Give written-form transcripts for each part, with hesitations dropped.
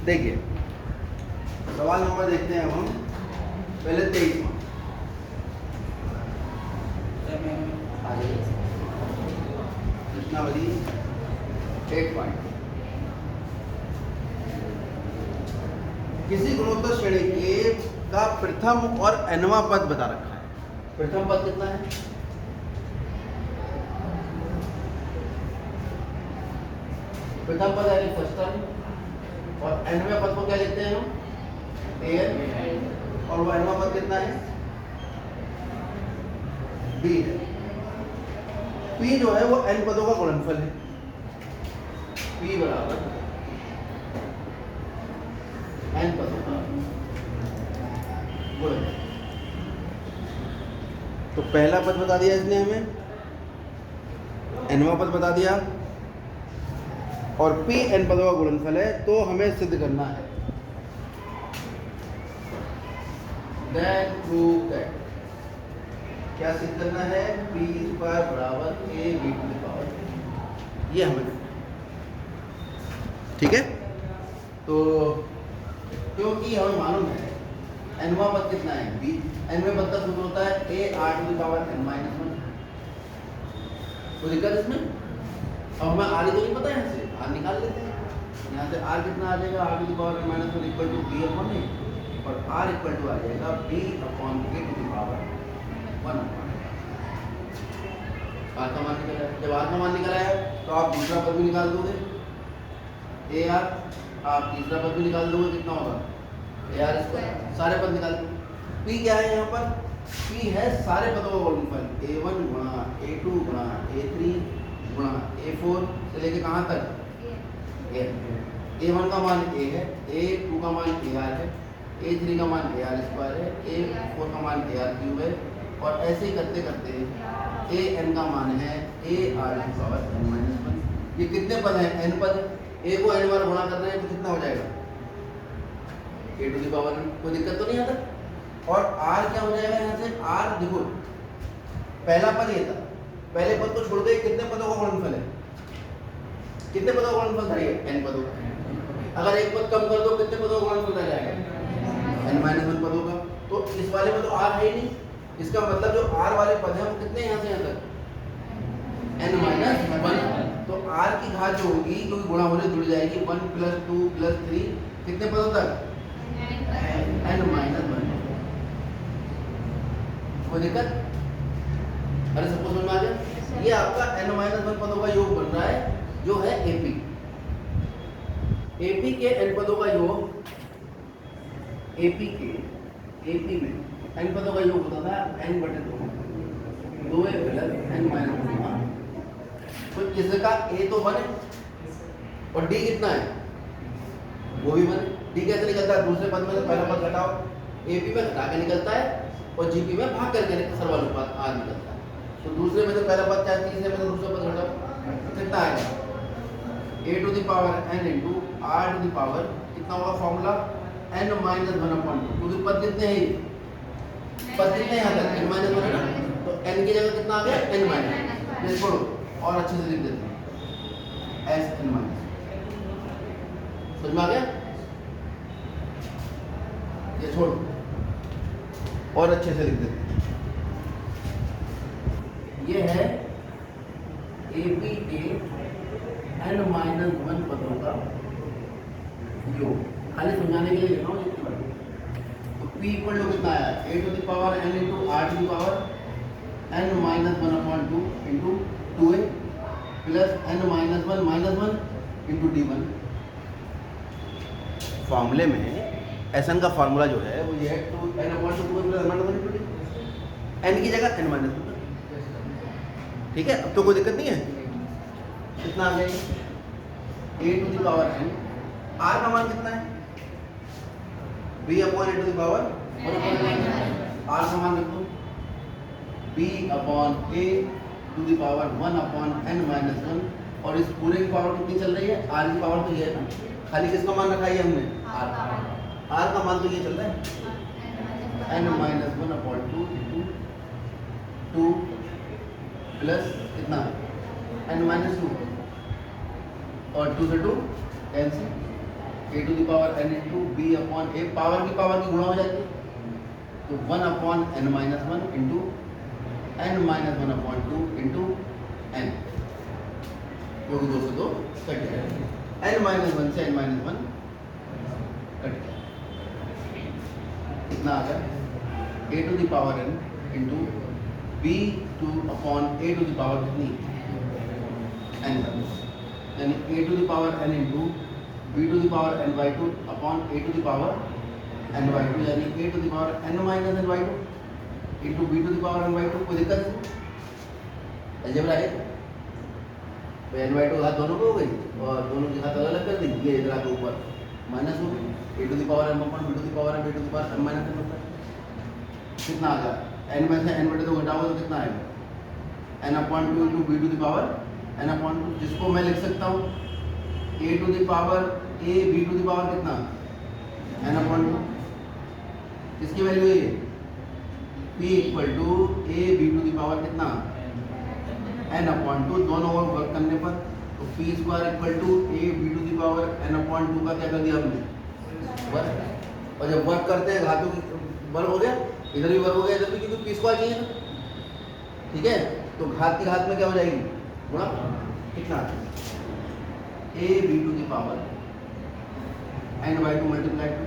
देखिए सवाल नंबर देखते हैं हम पहले 23वां। प्रश्नावली 8 पॉइंट। किसी गुणोत्तर श्रेणी के का प्रथम और nवां पद बता रखा है। प्रथम पद कितना है? प्रथम पद है फर्स्ट टर्म और nवें पद को क्या लिखते हैं हम? an और वो nवां पद कितना है? b है। p जो है वो n पदों का गुणनफल है। p बराबर n पदों का गुणनफल। तो पहला पद बता दिया इसने हमें, nवां पद बता दिया और p n पदों का गुणनफल है। तो हमें सिद्ध करना है then prove that। क्या सिद्ध करना है? p स्क्वायर बराबर a b to the power. ये हमें ठीक है। तो क्योंकि हमें मालूम है nवां पद कितना है? b। nवें पद का सूत्र होता है a r to the power n minus 1। कोई दिक्कत इसमें? अब हमें r तो नहीं पता है, यहाँ से r निकाल लेते हैं। यहाँ से r कितना आ जाएगा? r to the power n minus 1 equal to b upon a और r इक्वल टू आ जाएगा b upon a to the power 1 upon r का मान निकल आया। जब r का मान निकल आया तो आप दूसरा पद भी निकाल दोगे a r, आप तीसरा पद भी निकाल दोगे। कितना होगा? a r square. सारे पद निकाल दो। p क्या है यहाँ पर? p है सारे पदों का गुणनफल a1 गुणा a2 गुणा a3 गुणा a4 से लेके कहाँ तक? a1 का मान a है, a2 का मान ar है, a3 का मान ar स्क्वायर है, a4 का मान ar क्यूब है और ऐसे ही करते करते an का मान है ar की पावर n माइनस 1। ये कितने पद हैं? n पद। a को n बार गुणा कर रहे हैं तो कितना हो जाएगा? a to the power n। कोई दिक्कत तो नहीं आता? और r क्या हो जाएगा यहाँ से? r देखो पहला पद ये था, पहले पद को छोड़ के कितने पदों का गुणनफल है? कितने पदों का गुणनफल था? ये n पदों का। अगर एक पद कम कर दो कितने पदों का गुणनफल रह जाएगा? n माइनस 1 पदों का। तो इस वाले में तो r है ही नहीं। इसका मतलब जो r वाले पद हैं वो कितने यहाँ से यहाँ तक? n minus 1। तो r की घात जो होगी क्योंकि गुणा होने जुड़ जाएगी 1 प्लस 2 प्लस 3 कितने पदों तक? n minus 1। कोई दिक्कत? अरे सबको समझ में आ गया? ये आपका n माइनस 1 पदों का योग बन रहा है जो है AP। AP के n पदों का योग, AP में n पदों का योग होता था n बटे 2 2a प्लस n माइनस 1। तो इसका a तो 1 है और d कितना है? वो भी 1 है। d कैसे निकलता है? दूसरे पद में से पहला पद घटाओ, AP में घटा के निकलता है और GP में भाग करके सर्वानुपात r निकलता है। तो दूसरे में से पहला पद चाहे तीसरे में से दूसरा पद घटाओ, कितना आएगा? a to the power n into r to the power कितना होगा फॉर्मूला? n minus 1 upon 2। क्योंकि पद कितने हैं? पद कितने यहाँ तक? n माइनस 1 है ना। तो n की जगह कितना आ गया? n minus. ये छोड़ो और अच्छे से लिख देते हैं s n माइनस। समझ में आ गया? ये छोड़ो और अच्छे से लिख देते हैं। ये है AP के n माइनस 1 पदों का योग। खाली समझाने के लिए लिख रहा हूँ इतनी बार। तो p इक्वल टू कितना आया? a to the power n into r to the power n minus 1 upon 2 into 2a plus n minus 1 into d1। फॉर्मूले में Sn का फार्मूला जो है वो ये है 2n upon 2 plus n minus 1 into d। n की जगह n माइनस 1। ठीक है, अब तो कोई दिक्कत नहीं है। कितना आ गया? a to the power n। r का मान कितना है? b upon a to the power r का मान रखो b upon a to the power 1 upon n minus 1। और इस पूरे की पावर कितनी चल रही है? r की पावर तो ये है ना। खाली किसका मान रखा है हमने? r का मान तो ये चल रहा है n minus 1 upon 2 into 2 plus कितना? n माइनस 2 और 2 से 2 cancel A to the power n into B upon A, power की गुणा हो जाती है, तो 1 upon n minus 1 into n minus 1 upon 2 into n, जो कि 2 से 2 कट जाएगा, n माइनस 1 से n माइनस 1 कट गया, कितना आ गया A to the power n into B to upon A to the power कितनी n, यानी A to the power n into B to the power n by 2 upon A to the power n by 2, यानी A to the power n minus n by 2 into B to the power n by 2। कोई दिक्कत नहीं, algebra है तो n by 2 घात दोनों को हो गई और दोनों की घात अलग अलग कर दी, ये इधर आके ऊपर माइनस हो गई, A to the power m upon B to the power n B to the power m minus n होता है, कितना आ गया n में से n बटे 2 घटाओगे तो कितना आएगा n upon 2 into B to the power n upon 2, जिसको मैं लिख सकता हूँ a to the power a b to the power कितना n अपॉन 2, इसकी वैल्यू है p equal to a b to the power कितना n अपॉन 2, दोनों ओर वर्क करने पर तो p square equal to a b to the power n upon 2 का क्या कर दिया हमने वर्क, और जब वर्क करते हैं घातों की वर्क हो गया, इधर भी वर्क हो गया इधर भी, क्योंकि p स्क्वायर चाहिए, ठीक है, तो घात की घात में क्या हो जाएगी गुणा, कितना a b to the power n by 2 multiply 2,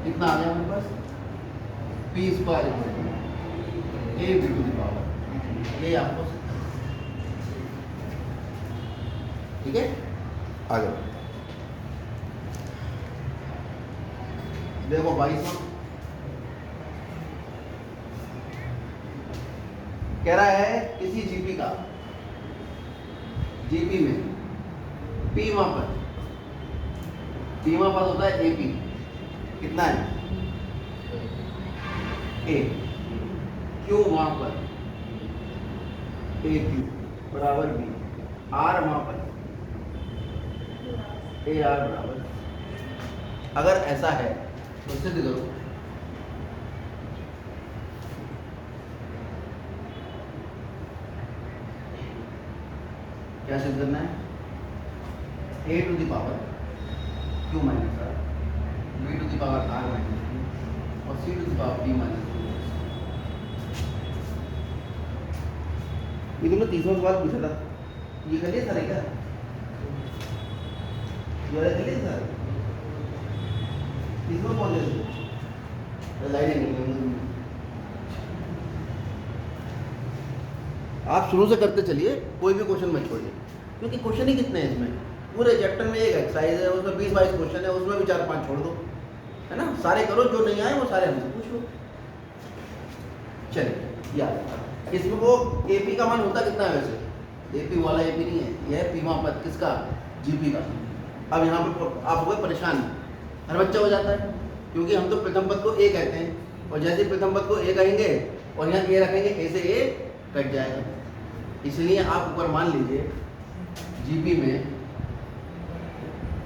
कितना आ गया हमारे पास p square equal to a b to the power, ये आपको ठीक है। आगे देखो 22वां कह रहा है किसी जीपी का, जीपी में पी मापन होता है एपी, कितना है ए, क्यू मापन ए क्यू बराबर बी, आर मापन ए आर बराबर, अगर ऐसा है तो सिद्ध करो, क्या सिद्ध करना है A to the power Q minus R, B to the power R minus Q और C to the power B minus Q. ये तुमने 30वां सवाल पूछा था, ये कर लिया सर क्या, ये वाला कर लिया सर, 30वां कौन है लाइन नहीं, आप शुरू से करते चलिए, कोई भी क्वेश्चन मत छोड़िए, क्योंकि क्वेश्चन ही कितने हैं इसमें, पूरे चैप्टर में एक एक्सरसाइज है, उसमें 20-22 क्वेश्चन है, उसमें भी 4-5 छोड़ दो, है ना, सारे करो, जो नहीं आए वो सारे हमसे पूछ लो। चलिए याद, इसमें वो एपी का मान होता कितना है वैसे, एपी वाला एपी नहीं है, यह है पी मापन किसका, जीपी का। अब यहाँ पर आप हो गए परेशान, हर बच्चा हो जाता है, क्योंकि हम तो प्रथम पद को ए कहते हैं, और जैसे प्रथम पद को ए कहेंगे और यहाँ ए रखेंगे, ए से ए कट जाएगा, इसलिए आप ऊपर मान लीजिए जीपी में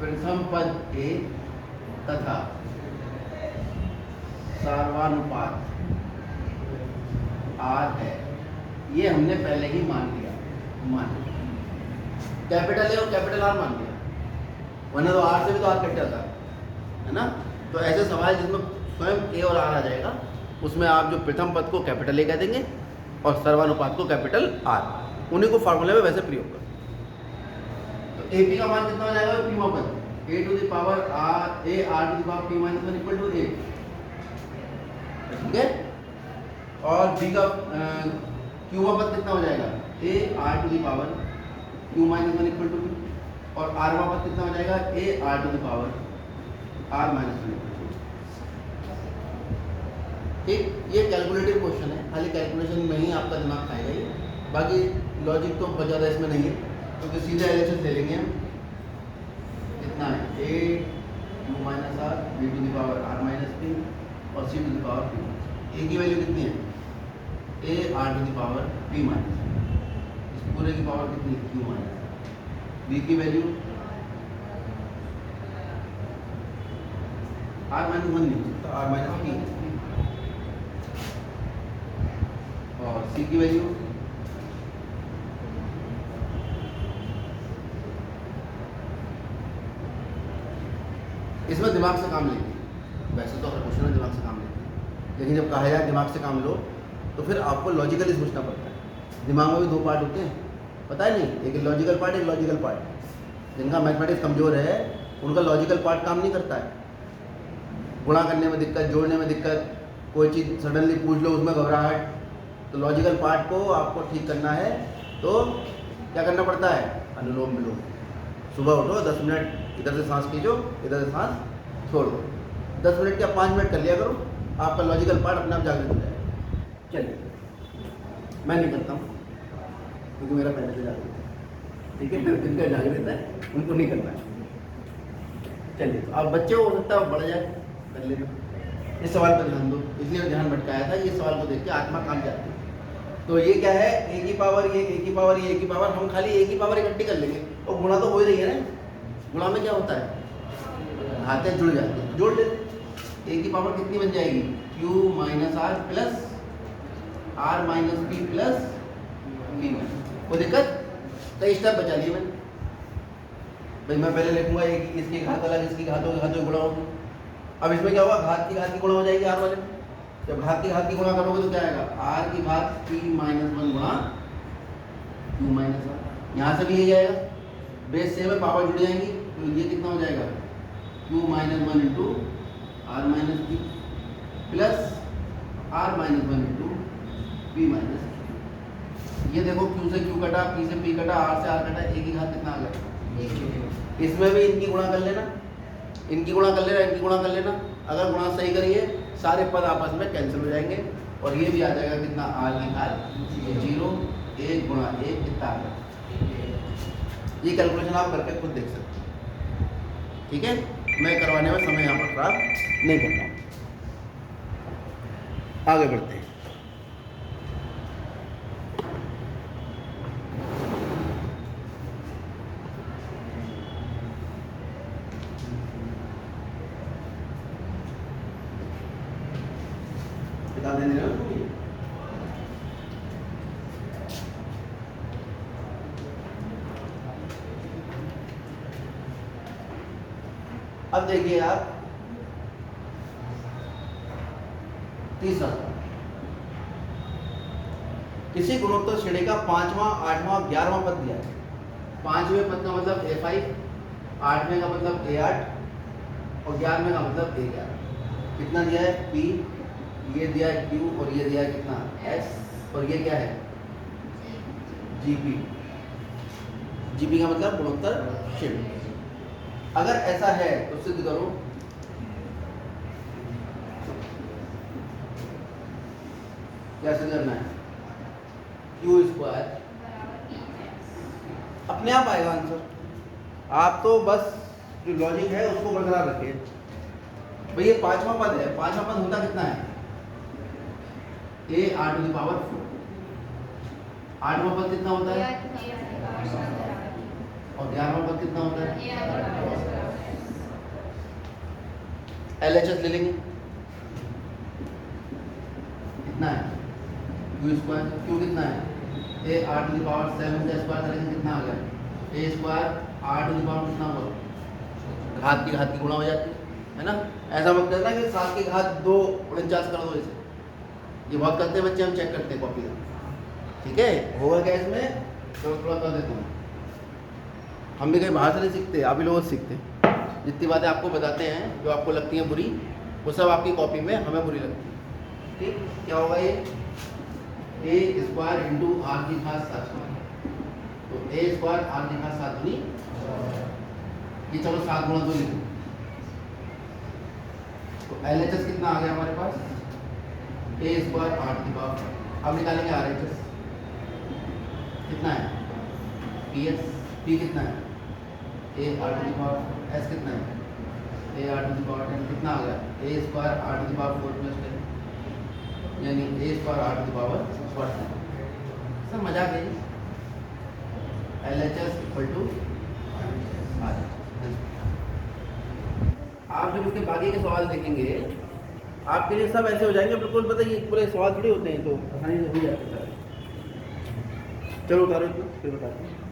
प्रथम पद ए तथा सार्वनुपात आर है, ये हमने पहले ही मान लिया, कैपिटल ए और कैपिटल आर मान लिया, वरना तो आर से भी तो आर कट जाता है ना। तो ऐसे सवाल जिसमें स्वयं ए और आर आ जाएगा, उसमें आप जो प्रथम पद को कैपिटल ए कह देंगे और सर्वानुपात को कैपिटल आर, उन्हीं को फार्मूले में वैसे प्रयोग कर। तो एपी का मान कितना हो जाएगा, पी मापन A to the power R A R to the power P minus 1 equal to A, ठीक है। और बी का क्यू मापन कितना हो जाएगा, A R to the power Q minus 1 equal to B, और आर मापन कितना हो जाएगा, A R to the power R minus 1 equal to. ठीक, ये कैलकुलेटिव क्वेश्चन है, खाली कैलकुलेशन में ही आपका दिमाग खाएगा ये, बाकी लॉजिक तो बहुत ज़्यादा इसमें नहीं है, क्योंकि सीधा एलएचएस ले लेंगे हम, कितना है A Q minus R B to the power R minus P और C to the power P, A की वैल्यू कितनी है, A R to the power P minus, इस पूरे की पावर कितनी है, क्यू माइनस, बी की वैल्यू आर माइनस 1 नहीं तो आर माइनस पी, और सी की वैल्यू इसमें दिमाग से काम लेंगे। वैसे तो हर क्वेश्चन में दिमाग से काम लेते हैं, लेकिन जब कहा जाए दिमाग से काम लो तो फिर आपको लॉजिकली सोचना पड़ता है। दिमाग में भी दो पार्ट होते हैं, पता है नहीं, एक लॉजिकल पार्ट, एक लॉजिकल पार्ट। जिनका मैथमेटिक्स कमज़ोर है उनका लॉजिकल पार्ट काम नहीं करता है। गुणा करने में दिक्कत, जोड़ने में दिक्कत, कोई चीज़ सडनली पूछ लो उसमें घबराहट। तो लॉजिकल पार्ट को आपको ठीक करना है तो क्या करना पड़ता है, अनुलोम विलोम। सुबह उठो 10 मिनट इधर से सांस खींचो, इधर से सांस छोड़ दो, 10 मिनट या 5 मिनट कर लिया करो, आपका लॉजिकल पार्ट अपने आप जागृत हो जाएगा। चलिए, मैं नहीं करता हूँ क्योंकि मेरा पहले से जागृत है, ठीक है। फिर जिनका जागृत है उनको नहीं करना है। चलिए, तो आप बच्चे हो सकता है बढ़ जाए, कर लेना। इस सवाल पर ध्यान दो, इसलिए ध्यान भटकाया था। ये सवाल को देख के आत्मा काम जाती है। तो ये क्या है, ए की पावर ये, ए की पावर ये, ए की पावर, हम खाली ए की पावर इकट्ठी कर लेंगे और गुणा तो हो ही रही है ना। गुणा में क्या होता है, घातें जुड़ जाती हैं, जोड़ लेते। ए की पावर कितनी बन जाएगी, Q minus R plus R minus P plus P minus. कोई दिक्कत, कई स्टेप बचा लिए मैंने। भाई मैं पहले लिखूंगा इसकी घात अलग, इसकी घातों की घातों गुणा होगी। अब इसमें क्या होगा, घात की गुणा हो जाएगी आर वाले। जब घात की गुणा करोगे तो क्या आएगा, आर की घात पी माइनस 1 गुणा क्यू माइनस आर। यहाँ से भी यही आएगा, बेस सेम है, पावर जुड़ जाएंगी तो ये कितना हो जाएगा, Q minus 1 into R minus P plus R minus 1 into P minus P. ये देखो, क्यू से क्यू कटा, पी से पी कटा, आर से आर कटा, एक ही घात कितना आ गया। इसमें भी इनकी गुणा कर लेना, इनकी गुणा कर लेना, इनकी गुणा कर लेना। अगर गुणा सही करिए सारे पद आपस में कैंसिल हो जाएंगे और ये भी आ जाएगा कितना, आर की घात 0, 1 गुणा 1 कितना आ गया। ये कैलकुलेशन आप करके खुद देख सकते हैं, ठीक है। मैं करवाने में समय यहाँ पर खराब नहीं करता। आगे बढ़ते हैं। अब देखिए आप तीसरा, किसी गुणोत्तर श्रेणी का 5वां, 8वां, 11वां पद दिया है। 5वें पद का मतलब A5, 8वें का मतलब A8 और 11वें का मतलब A11। कितना दिया है, P, ये दिया है Q और ये दिया है कितना, S, और ये क्या है, GP। GP का मतलब गुणोत्तर श्रेणी। अगर ऐसा है तो सिद्ध करो। क्या सिद्ध करना है, क्यू स्क्वायर, अपने आप आएगा आंसर। आप तो बस जो लॉजिक है उसको बरकरार रखिए। भाई ये 5वां पद है, 5वां पद होता कितना है, A r to the power 4। 8वां पद कितना होता है, और 11वां पद कितना होता है, LHS ले लेंगे, कितना है, क्यू स्क्वायर, क्यू कितना है, A r to the power 7 का स्क्वायर करेंगे कितना आ गया, A square r to the power कितना हुआ, घात की गुणा हो जाती है ना। ऐसा मत करना कि 7 की घात 2 49 कर दो इसे, ये बहुत करते हैं बच्चे, हम चेक करते हैं कॉपी में, ठीक है। होगा क्या इसमें, तो थोड़ा कर देता हूँ। हम भी कहीं बाहर से नहीं सीखते, आप ही लोग सीखते हैं। जितनी बातें आपको बताते हैं जो आपको लगती हैं बुरी, वो सब आपकी कॉपी में हमें बुरी लगती है, ठीक। क्या होगा ये, A स्क्वायर इंटू आर की घात 7, तो A स्क्वायर आर की घात 7 दूनी, ये चलो 7 गुणा 2 लिखो, तो LHS कितना आ गया हमारे पास, A स्क्वायर आर की पावर। अब निकालेंगे RHS कितना है, PS, P कितना है, A r to the power, S कितना है, A r to the power 10, कितना आ गया, A square r to the power 4 plus 10, यानी A square r to the power 4। Sir मजाक है, LHS इक्वल टू R। आप जब उसके बाकी के सवाल देखेंगे आपके लिए सब ऐसे हो जाएंगे बिल्कुल, पता ये पूरे सवाल थोड़ी होते हैं, तो आसानी से हो जाते हैं। चलो उतारो इसको, फिर बताते हैं।